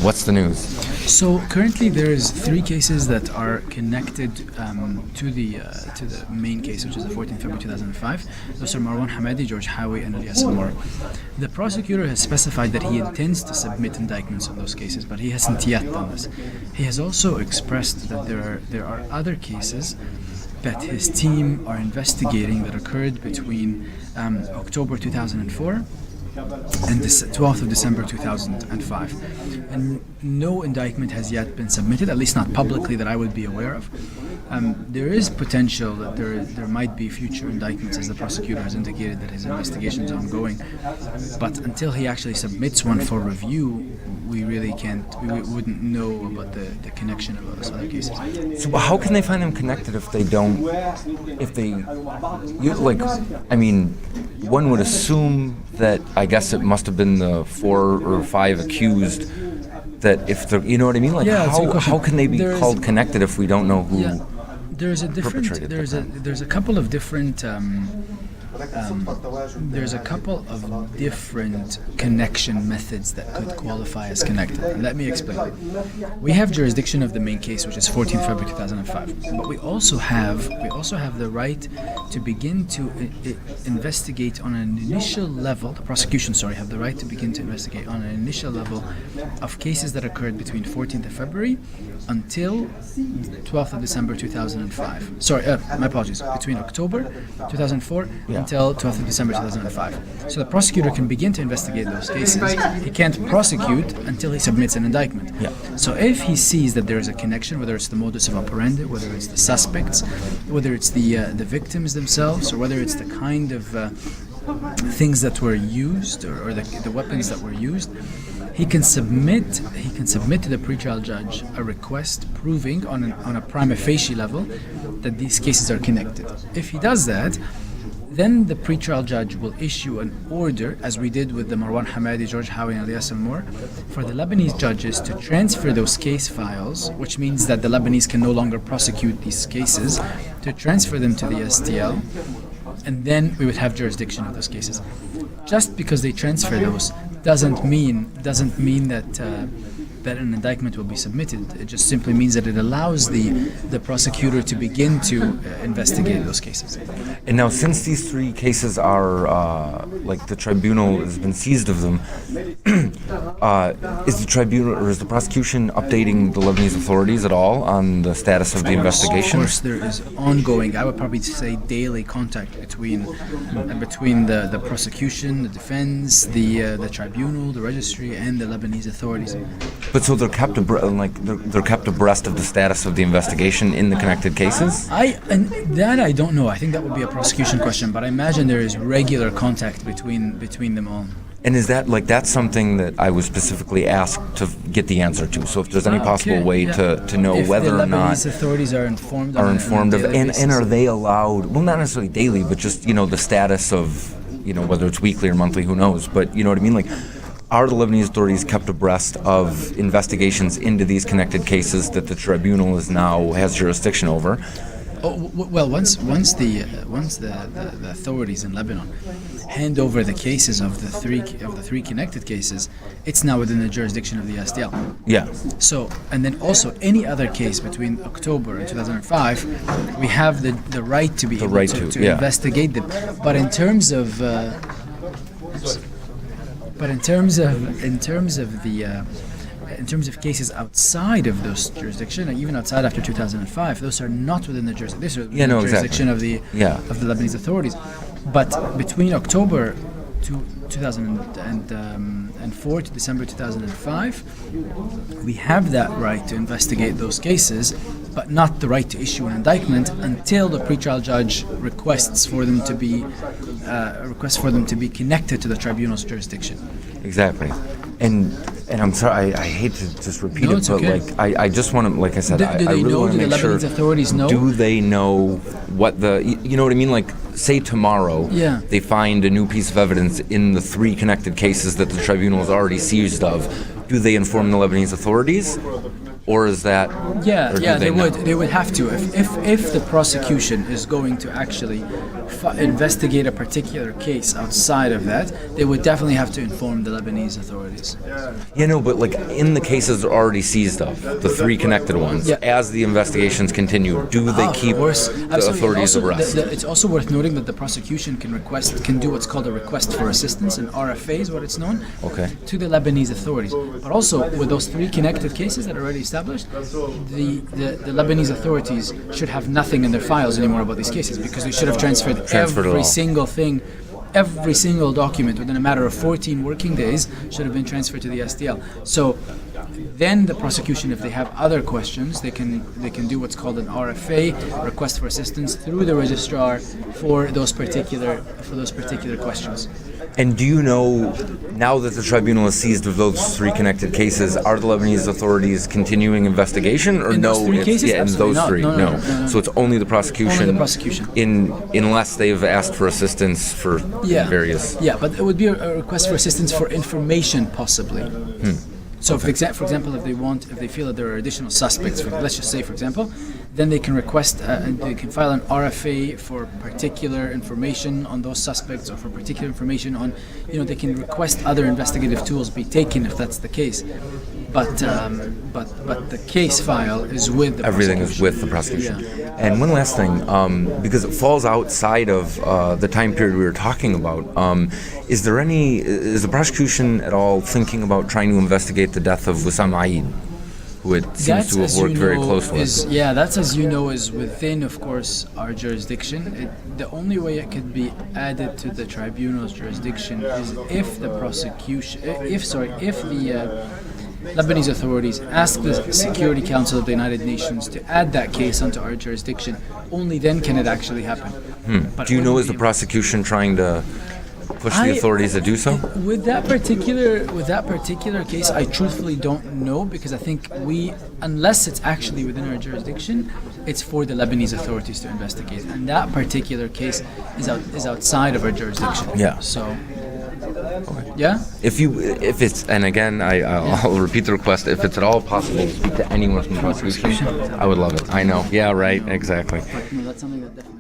What's the news? So currently there is 3 cases that are connected to the main case, which is the 14th February 2005. Those are Marwan Hamadi, George Howie, and Ilyas Almor. The prosecutor has specified that he intends to submit indictments on those cases, but he hasn't yet done this. He has also expressed that there are other cases that his team are investigating that occurred between October 2004 and the 12th of December 2005. And no indictment has yet been submitted, at least not publicly that I would be aware of. There is potential that there might be future indictments, as the prosecutor has indicated that his investigation is ongoing. But until he actually submits one for review, we really wouldn't know about the connection of those other cases. So how can they find them connected if they don't, one would assume that, I guess it must have been the 4 or 5 accused, that if they're, you know what I mean? Like, how can they be called connected if we don't know who perpetrated? There's a couple of different connection methods that could qualify as connected. And let me explain. We have jurisdiction of the main case, which is 14th February 2005. But we also have the right to begin to investigate on an initial level. The prosecution, have the right to begin to investigate on an initial level of cases that occurred between 14th of February until 12th of December 2005. My apologies. Between October 2004 until 12th of December 2005. So the prosecutor can begin to investigate those cases. He can't prosecute until he submits an indictment. Yeah. So if he sees that there is a connection, whether it's the modus of operandi, whether it's the suspects, whether it's the victims themselves, or whether it's the kind of things that were used or the weapons that were used, he can submit to the pretrial judge a request proving on a prima facie level that these cases are connected. If he does that, then the pretrial judge will issue an order, as we did with the Marwan Hamadi, George Howie, and Ilyas Almor, for the Lebanese judges to transfer those case files, which means that the Lebanese can no longer prosecute these cases, to transfer them to the STL, and then we would have jurisdiction of those cases. Just because they transfer those doesn't mean that an indictment will be submitted. It just simply means that it allows the prosecutor to begin to investigate those cases. And now, since these 3 cases are, the tribunal has been seized of them, is the tribunal or is the prosecution updating the Lebanese authorities at all on the status of the investigation? Of course, there is ongoing, I would probably say daily contact between the prosecution, the defense, the tribunal, the registry, and the Lebanese authorities. But so they're kept abreast of the status of the investigation in the connected cases? I don't know. I think that would be a prosecution question, but I imagine there is regular contact between them all. And is that that's something that I was specifically asked to get the answer to? So if there's any possible way to know if whether the or not Lebanese authorities are informed of, and are they allowed? Well, not necessarily daily, but just the status of whether it's weekly or monthly, who knows? But you know what I mean, are the Lebanese authorities kept abreast of investigations into these connected cases that the tribunal has jurisdiction over? Once the authorities in Lebanon hand over the cases of the three connected cases, it's now within the jurisdiction of the STL. Yeah. So, and then also any other case between October and 2005, we have the right to be able to investigate them. But in terms of cases outside of those jurisdiction, even outside after 2005, those are not within the jurisdiction. Jurisdiction of the Lebanese authorities. But between October 2004 to December 2005, we have that right to investigate those cases, but not the right to issue an indictment until the pretrial judge requests for them to be connected to the tribunal's jurisdiction. Exactly. And I'm sorry, I hate to just repeat it, but okay. I just want to, like I said, I really want to make sure. Do the Lebanese authorities know? Do they know what you know what I mean? say tomorrow Yeah. they find a new piece of evidence in the 3 connected cases that the tribunal is already seized of, do they inform the Lebanese authorities? Or is that... Yeah, or do yeah, they not? would. They would have to. If the prosecution is going to actually investigate a particular case outside of that, they would definitely have to inform the Lebanese authorities. Yeah, no, but like in the cases they're already seized of, the 3 connected ones, Yeah. as the investigations continue, do they keep Of course, the absolutely. authorities Also, abreast? it's also worth noting that the prosecution can do what's called a request for assistance, an RFA is what it's known, Okay. to the Lebanese authorities. But also, with those 3 connected cases that are already established, the Lebanese authorities should have nothing in their files anymore about these cases, because they should have transferred it every all. single thing. Every single document within a matter of 14 working days should have been transferred to the STL. So then the prosecution, if they have other questions, they can do what's called an RFA, request for assistance, through the registrar for those particular questions. And do you know, now that the tribunal is seized of those 3 connected cases, are the Lebanese authorities continuing investigation, or In no? those 3 cases? Yeah, in Absolutely those not. 3. No. So it's only the prosecution. Only the prosecution. Unless they've asked for assistance for various. Yeah, but it would be a request for assistance for information, possibly. So, for example, if they feel that there are additional suspects, let's just say, for example, then they can request, they can file an RFA for particular information on those suspects, or for particular information on, they can request other investigative tools be taken if that's the case. But the case file is with the Everything prosecution. is with the prosecution. Yeah. And one last thing, because it falls outside of the time period we were talking about, is the prosecution at all thinking about trying to investigate the death of Wissam Aid, who it seems That's, to have as worked you very know, close with? That's, as you know, is within, of course, our jurisdiction. The only way it could be added to the tribunal's jurisdiction is if the prosecution, if the Lebanese authorities ask the Security Council of the United Nations to add that case onto our jurisdiction. Only then can it actually happen. But Do you know, it is the wouldn't be- prosecution trying to push the authorities to do so? With that particular case, I truthfully don't know, because I think unless it's actually within our jurisdiction, it's for the Lebanese authorities to investigate, and that particular case is outside of our jurisdiction. Yeah. So. Yeah. If it's, and again, I'll repeat the request. If it's at all possible to speak to anyone from the prosecution, I would love it. I know. Yeah. Right. Exactly. But, that's something that definitely.